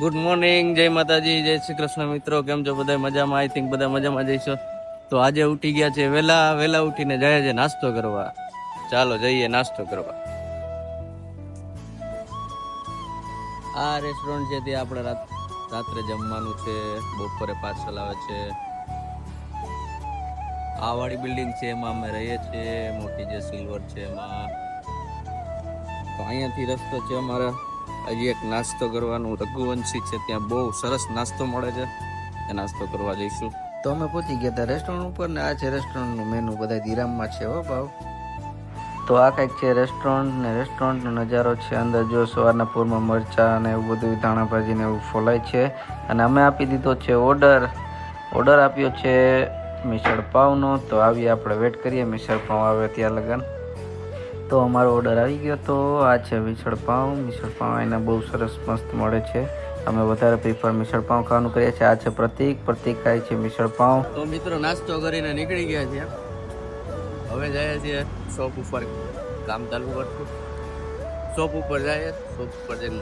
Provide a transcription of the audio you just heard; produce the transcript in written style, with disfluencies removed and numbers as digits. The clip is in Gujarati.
ગુડ મોર્નિંગ, જય માતાજી, જય શ્રી કૃષ્ણ મિત્રો. કેમ છો બધા? મજામાં? આઈ થિંક બધા મજામાં જઈશો. તો આજે ઉઠી ગયા છે વેલા ઉઠીને જાય છે નાસ્તો કરવા. ચાલો જઈએ નાસ્તો કરવા. આ રેસ્ટોરન્ટ છે ત્યાં આપણે રાત્રે જમવાનું છે, બપોરે પાર્સલ આવે છે. આ વાળી બિલ્ડિંગ છે એમાં અમે રહીએ છીએ, મોટી જે સિલ્વર છે એમાં. તો અહીંયાથી રસ્તો છે અમારા હજી એક નાસ્તો કરવાનું. રઘુવંશી છે ત્યાં બહુ સરસ નાસ્તો મળે છે, એ નાસ્તો કરવા જઈશું. તો અમે પહોંચી ગયા હતા રેસ્ટોરન્ટ ઉપર ને આ છે રેસ્ટોરન્ટનું મેનુ, બધા દિરામમાં છે હો ભાવ. તો આ કંઈક છે રેસ્ટોરન્ટ ને રેસ્ટોરન્ટનો નજારો છે. અંદર જો સવારના પૂરમાં મરચાં અને એવું બધું ધાણા ભાજી ને એવું ફોલાય છે. અને અમે આપી દીધો છે ઓર્ડર આપ્યો છે મિસળ પાવનો. તો આવીએ આપણે વેટ કરીએ મિસળ પાવ આવે ત્યાં લગન. તો અમારો ઓર્ડર આવી ગયો. તો આ છે મિસળ પાવ એના બહુ સરસ મસ્ત મળે છે. અમે વધારે પ્રિફર મિસળ પાવ ખાવાનું કરીએ છીએ. આ છે પ્રતિક ખાય છે મિસળ પાવ. તો મિત્રો નાસ્તો કરીને નીકળી ગયા છીએ. હવે જાય છીએ શોપ ઉપર, કામ ચાલુ કરશું. શોપ ઉપર જઈએ, શોપ ઉપર જઈને